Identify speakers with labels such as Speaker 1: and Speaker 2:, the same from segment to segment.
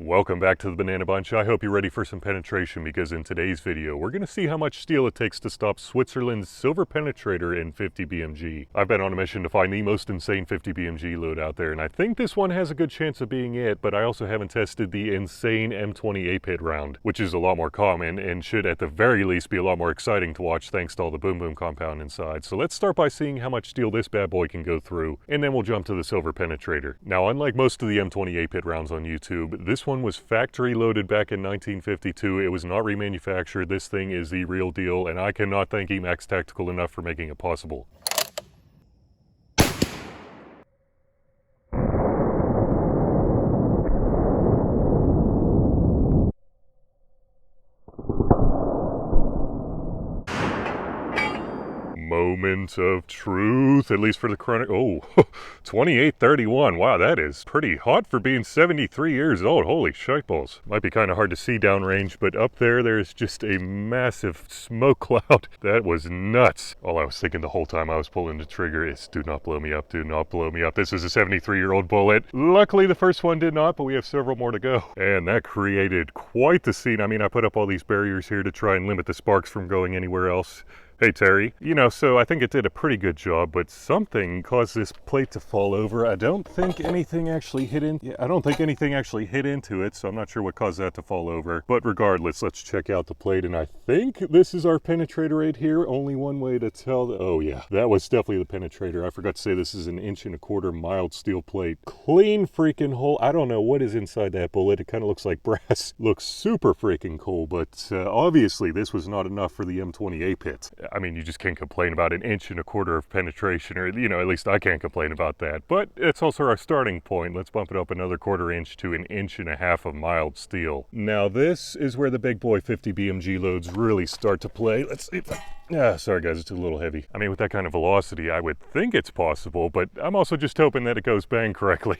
Speaker 1: Welcome back to the Banana Bunch. I hope you're ready for some penetration because in today's video, we're going to see how much steel it takes to stop Switzerland's silver penetrator in 50 BMG. I've been on a mission to find the most insane 50 BMG load out there, and I think this one has a good chance of being it, but I also haven't tested the insane M28 pit round, which is a lot more common and should at the very least be a lot more exciting to watch thanks to all the boom boom compound inside. So let's start by seeing how much steel this bad boy can go through, and then we'll jump to the silver penetrator. Now, unlike most of the M28 pit rounds on YouTube, this one was factory loaded back in 1952. It was not remanufactured. This thing is the real deal, and I cannot thank EMACS Tactical enough for making it possible. Moment of truth, at least for the chronic. Oh, 2831. Wow, that is pretty hot for being 73 years old. Holy shiteballs. Might be kind of hard to see downrange, but up there's just a massive smoke cloud. That was nuts. All I was thinking the whole time I was pulling the trigger is, do not blow me up, do not blow me up. This is a 73-year-old bullet. Luckily, the first one did not, but we have several more to go. And that created quite the scene. I mean, I put up all these barriers here to try and limit the sparks from going anywhere else. Hey Terry, so I think it did a pretty good job, but something caused this plate to fall over. I don't think anything actually hit into it, so I'm not sure what caused that to fall over. But regardless, let's check out the plate, and I think this is our penetrator right here. Only one way to tell. Oh yeah, that was definitely the penetrator. I forgot to say this is an 1.25 inch mild steel plate. Clean freaking hole. I don't know what is inside that bullet. It kind of looks like brass. Looks super freaking cool, but obviously this was not enough for the M28 pit. I mean, you just can't complain about an 1.25 inches of penetration, or, at least I can't complain about that. But it's also our starting point. Let's bump it up another 1/4 inch to 1.5 inches of mild steel. Now, this is where the big boy 50 BMG loads really start to play. Let's see if sorry guys, it's a little heavy. I mean, with that kind of velocity, I would think it's possible, but I'm also just hoping that it goes bang correctly.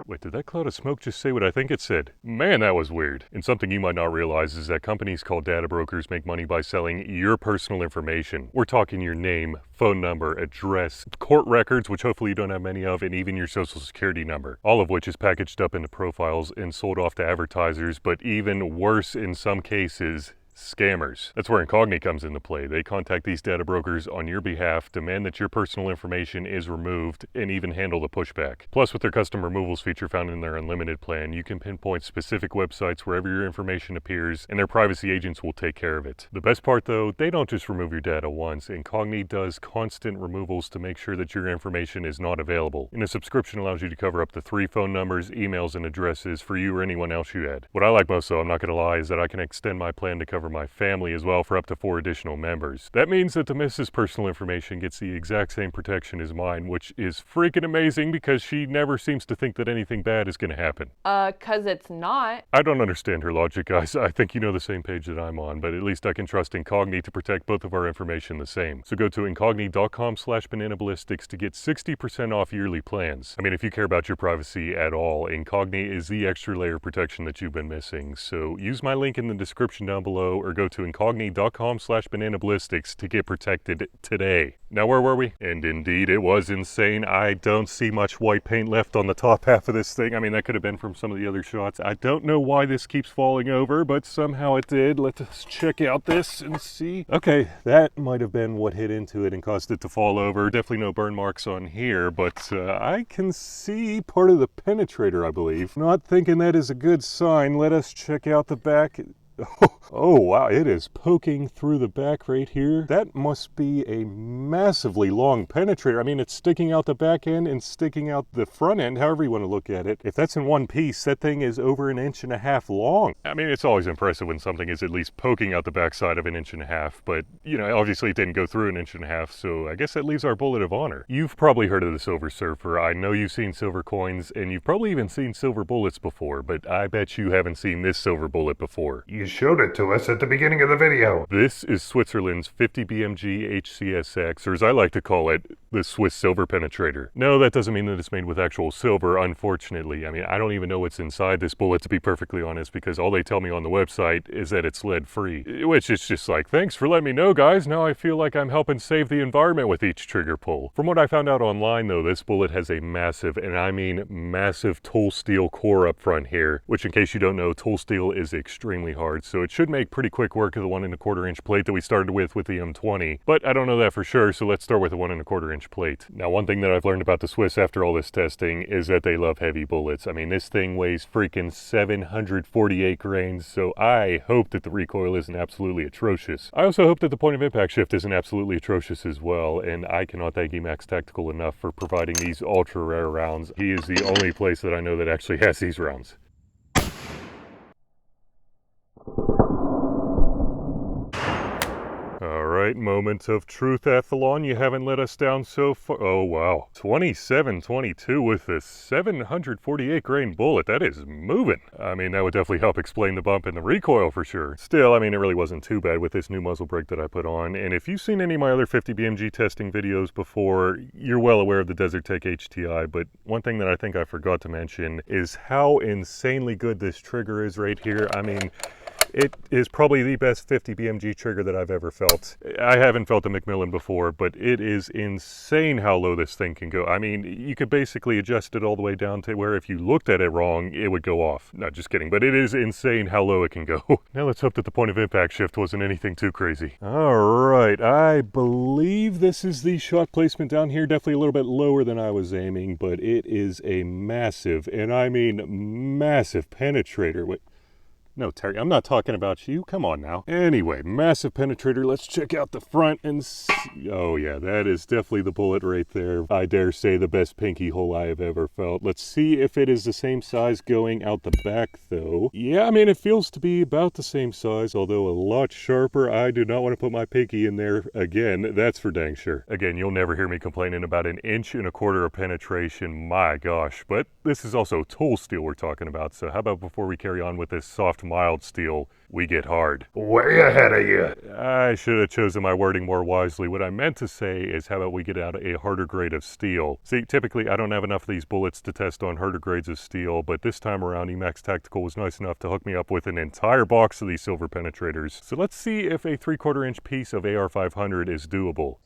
Speaker 1: Wait, did that cloud of smoke just say what I think it said? Man, that was weird. And something you might not realize is that companies called data brokers make money by selling your personal information. We're talking your name, phone number, address, court records, which hopefully you don't have many of, and even your social security number. All of which is packaged up into profiles and sold off to advertisers, but even worse in some cases, scammers. That's where Incogni comes into play. They contact these data brokers on your behalf, demand that your personal information is removed, and even handle the pushback. Plus, with their custom removals feature found in their unlimited plan, you can pinpoint specific websites wherever your information appears, and their privacy agents will take care of it. The best part though, they don't just remove your data once. Incogni does constant removals to make sure that your information is not available. And a subscription allows you to cover up to 3 phone numbers, emails, and addresses for you or anyone else you had. What I like most though, I'm not gonna lie, is that I can extend my plan to cover my family as well for up to 4 additional members. That means that the missus' personal information gets the exact same protection as mine, which is freaking amazing because she never seems to think that anything bad is going to happen.
Speaker 2: 'Cause it's not.
Speaker 1: I don't understand her logic, guys. I think you know the same page that I'm on, but at least I can trust Incogni to protect both of our information the same. So go to incogni.com/bananaballistics to get 60% off yearly plans. I mean, if you care about your privacy at all, Incogni is the extra layer of protection that you've been missing. So use my link in the description down below, or go to incogni.com/bananaballistics to get protected today. Now, where were we? And indeed, it was insane. I don't see much white paint left on the top half of this thing. I mean, that could have been from some of the other shots. I don't know why this keeps falling over, but somehow it did. Let's check out this and see. Okay, that might have been what hit into it and caused it to fall over. Definitely no burn marks on here, but I can see part of the penetrator, I believe. Not thinking that is a good sign. Let us check out the back. Oh wow, it is poking through the back right here. That must be a massively long penetrator. I mean, it's sticking out the back end and sticking out the front end, however you want to look at it. If that's in one piece, that thing is over 1.5 inches long. I mean, it's always impressive when something is at least poking out the backside of 1.5 inches, but obviously it didn't go through 1.5 inches, so I guess that leaves our bullet of honor. You've probably heard of the Silver Surfer. I know you've seen silver coins, and you've probably even seen silver bullets before, but I bet you haven't seen this silver bullet before. You showed it to us at the beginning of the video. This is Switzerland's 50 BMG HCSX, or as I like to call it, the Swiss Silver Penetrator. No, that doesn't mean that it's made with actual silver, unfortunately. I mean, I don't even know what's inside this bullet, to be perfectly honest, because all they tell me on the website is that it's lead-free. Which is just like, thanks for letting me know, guys. Now I feel like I'm helping save the environment with each trigger pull. From what I found out online, though, this bullet has a massive, and I mean massive, tool steel core up front here, which, in case you don't know, tool steel is extremely hard, so it should make pretty quick work of the 1 1/4 inch plate that we started with the M20. But I don't know that for sure, so let's start with the 1 1/4 inch plate. Now, one thing that I've learned about the Swiss after all this testing is that they love heavy bullets. I mean, this thing weighs freaking 748 grains, so I hope that the recoil isn't absolutely atrocious. I also hope that the point of impact shift isn't absolutely atrocious as well, and I cannot thank EMACS Tactical enough for providing these ultra rare rounds. He is the only place that I know that actually has these rounds. Alright, moment of truth, Athlon. You haven't let us down so far. Oh, wow. 27-22 with this 748 grain bullet. That is moving. I mean, that would definitely help explain the bump in the recoil for sure. Still, I mean, it really wasn't too bad with this new muzzle brake that I put on. And if you've seen any of my other 50 BMG testing videos before, you're well aware of the Tech HTI. But one thing that I think I forgot to mention is how insanely good this trigger is right here. I mean, it is probably the best 50 BMG trigger that I've ever felt. I haven't felt a Macmillan before, but it is insane how low this thing can go. I mean, you could basically adjust it all the way down to where if you looked at it wrong, it would go off. Not just kidding, but it is insane how low it can go. Now let's hope that the point of impact shift wasn't anything too crazy. All right, I believe this is the shot placement down here. Definitely a little bit lower than I was aiming, but it is a massive, and I mean massive penetrator. No, Terry, I'm not talking about you. Come on now. Anyway, massive penetrator. Let's check out the front and see. Oh, yeah, that is definitely the bullet right there. I dare say the best pinky hole I have ever felt. Let's see if it is the same size going out the back, though. Yeah, I mean, it feels to be about the same size, although a lot sharper. I do not want to put my pinky in there again. That's for dang sure. Again, you'll never hear me complaining about 1 1/4 inch of penetration. My gosh. But this is also tool steel we're talking about. So how about before we carry on with this soft, mild steel, we get hard? Way ahead of you. I should have chosen my wording more wisely. What I meant to say is how about we get out a harder grade of steel? See, typically I don't have enough of these bullets to test on harder grades of steel, but this time around EMACS Tactical was nice enough to hook me up with an entire box of these silver penetrators. So let's see if a 3/4 inch piece of AR-500 is doable.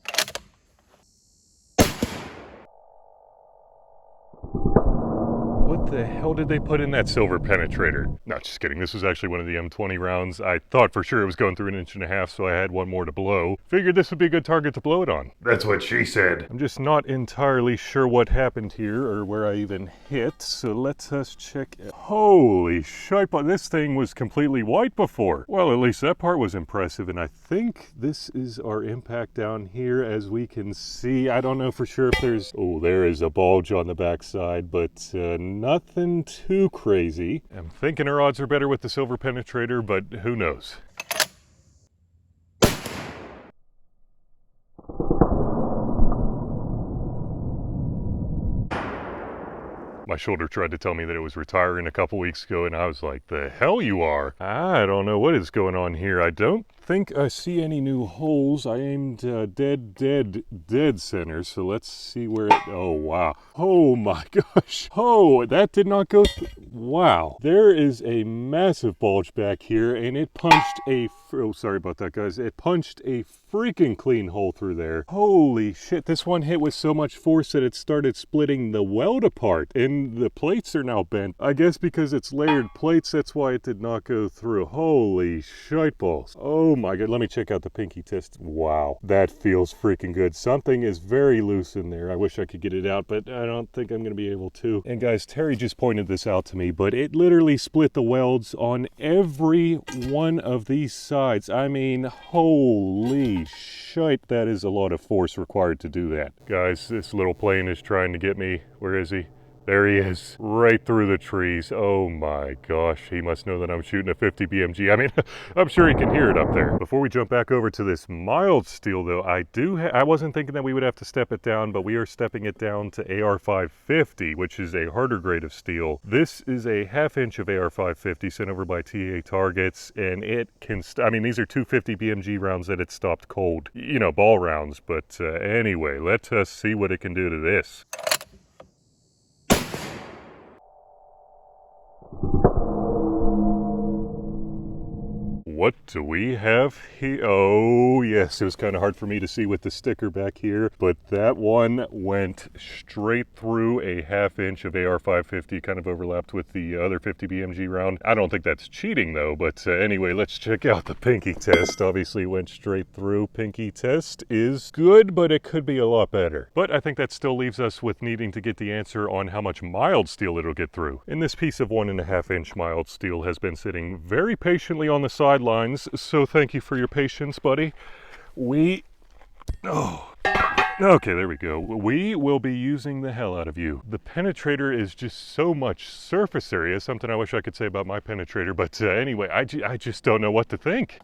Speaker 1: What the hell did they put in that silver penetrator? No, just kidding. This was actually one of the M20 rounds. I thought for sure it was going through 1.5 inches, so I had one more to blow. Figured this would be a good target to blow it on. That's what she said. I'm just not entirely sure what happened here or where I even hit, so let us check it. Holy shite, this thing was completely white before. Well, at least that part was impressive, and I think this is our impact down here, as we can see. I don't know for sure if there's... Oh, there is a bulge on the backside, but nothing too crazy. I'm thinking our odds are better with the silver penetrator, but who knows? My shoulder tried to tell me that it was retiring a couple weeks ago, and I was like, the hell you are? I don't know what is going on here. I don't think I see any new holes. I aimed dead center, so let's see where it... Oh, wow. Oh, my gosh. Oh, that did not go... Wow. There is a massive bulge back here, and it punched a... Oh, sorry about that, guys. It punched a freaking clean hole through there. Holy shit. This one hit with so much force that it started splitting the weld apart, and the plates are now bent. I guess because it's layered plates, that's why it did not go through. Holy shite balls. Oh my god. Let me check out the pinky test. Wow. That feels freaking good. Something is very loose in there. I wish I could get it out, but I don't think I'm going to be able to. And guys, Terry just pointed this out to me, but it literally split the welds on every one of these sides. I mean, holy shite, that is a lot of force required to do that. Guys, this little plane is trying to get me. Where is he? There he is, right through the trees. Oh my gosh, he must know that I'm shooting a 50 BMG. I mean, I'm sure he can hear it up there. Before we jump back over to this mild steel though, I wasn't thinking that we would have to step it down, but we are stepping it down to AR 550, which is a harder grade of steel. This is a 1/2 inch of AR 550 sent over by TA Targets, and it can, I mean, these are 250 BMG rounds that it stopped cold. You know, ball rounds, but anyway, let us see what it can do to this. What do we have here? Oh, yes, it was kind of hard for me to see with the sticker back here, but that one went straight through a 1/2 inch of AR 550, kind of overlapped with the other 50 BMG round. I don't think that's cheating though, but anyway, let's check out the pinky test. Obviously it went straight through. Pinky test is good, but it could be a lot better. But I think that still leaves us with needing to get the answer on how much mild steel it'll get through. And this piece of 1.5 inch mild steel has been sitting very patiently on the sidelines, so thank you for your patience, buddy. Okay, there we go. We will be using the hell out of you. The Penetrator is just so much surface area, something I wish I could say about my Penetrator, but anyway, I just don't know what to think.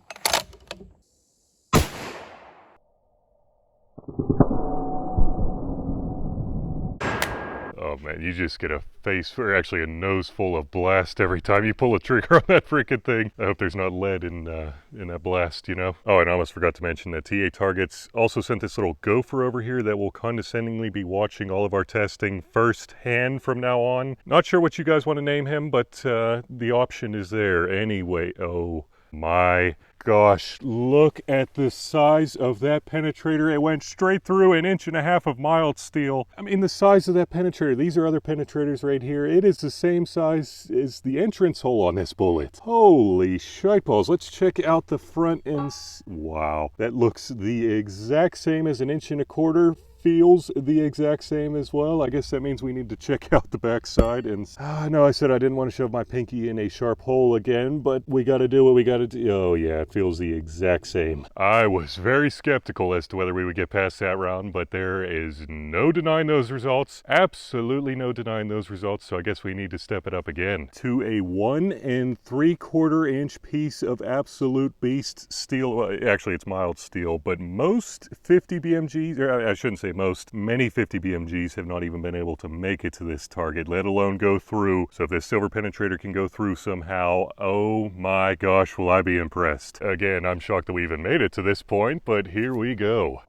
Speaker 1: Oh man, you just get a face, or actually a nose full of blast every time you pull a trigger on that freaking thing. I hope there's not lead in that blast, you know? Oh, and I almost forgot to mention that TA Targets also sent this little gopher over here that will condescendingly be watching all of our testing firsthand from now on. Not sure what you guys want to name him, but the option is there anyway. Oh my gosh, look at the size of that Penetrator. It went straight through 1.5 inches of mild steel. I mean, the size of that Penetrator, these are other Penetrators right here. It is the same size as the entrance hole on this bullet. Holy shiteballs. Let's check out the front end. Wow, that looks the exact same as 1.25 inches. Feels the exact same as well. I guess that means we need to check out the back side. And I know I said I didn't want to shove my pinky in a sharp hole again, but we got to do what we got to do. Oh yeah, it feels the exact same. I was very skeptical as to whether we would get past that round, but there is no denying those results. Absolutely no denying those results. So I guess we need to step it up again to a 1 3/4 inch piece of absolute beast steel. Well, actually it's mild steel, but most 50 BMGs, or I shouldn't say most, many 50 BMGs have not even been able to make it to this target, let alone go through. So if this silver Penetrator can go through somehow, oh my gosh, will I be impressed. Again, I'm shocked that we even made it to this point, but here we go.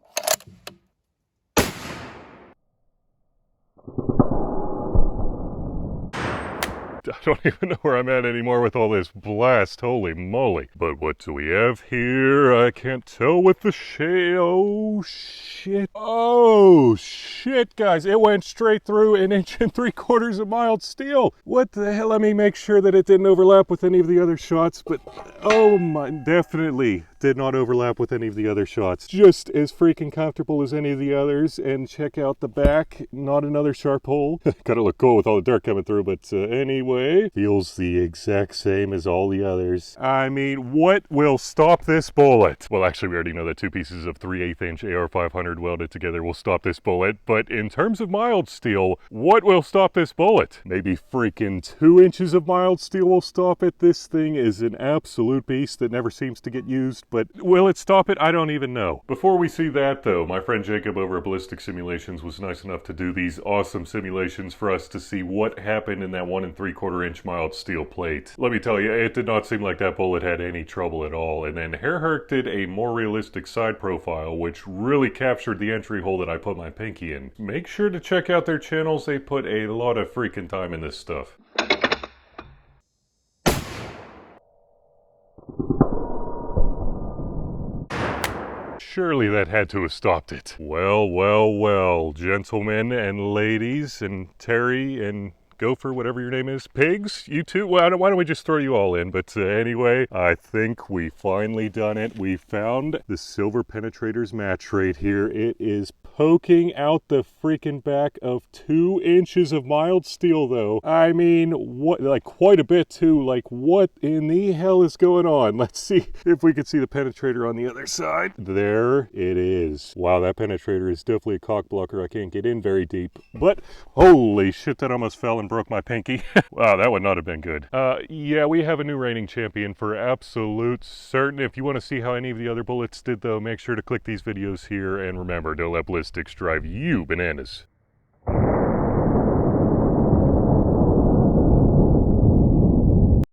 Speaker 1: I don't even know where I'm at anymore with all this blast, holy moly. But what do we have here? I can't tell with the shade. Oh shit. Oh shit, guys. It went straight through 1 3/4 inches of mild steel. What the hell? Let me make sure that it didn't overlap with any of the other shots, but oh my, definitely did not overlap with any of the other shots. Just as freaking comfortable as any of the others. And check out the back, not another sharp hole. Gotta look cool with all the dirt coming through, but anyway, feels the exact same as all the others. I mean, what will stop this bullet? Well, actually, we already know that 2 pieces of 3/8 inch AR 500 welded together will stop this bullet, but in terms of mild steel, what will stop this bullet? Maybe freaking 2 inches of mild steel will stop it. This thing is an absolute beast that never seems to get used, but will it stop it? I don't even know. Before we see that though, my friend Jacob over at Ballistics Simulations was nice enough to do these awesome simulations for us to see what happened in that 1 3/4 inch mild steel plate. Let me tell you, it did not seem like that bullet had any trouble at all. And then Herherk did a more realistic side profile, which really captured the entry hole that I put my pinky in. Make sure to check out their channels. They put a lot of freaking time in this stuff. Surely that had to have stopped it. Well, well, well, gentlemen and ladies and Terry and Gopher, whatever your name is, Pigs, you too. Well, why don't we just throw you all in? But anyway, I think we finally done it. We found the silver Penetrator's match right here. It is poking out the freaking back of 2 inches of mild steel, though. I mean, what, like quite a bit too. Like, what in the hell is going on? Let's see if we can see the Penetrator on the other side. There it is. Wow, that Penetrator is definitely a cock blocker. I can't get in very deep, but holy shit, that almost fell and broke my pinky. Wow, that would not have been good. Yeah, we have a new reigning champion for absolute certain. If you want to see how any of the other bullets did, though, make sure to click these videos here, and remember, don't let ballistics drive you bananas.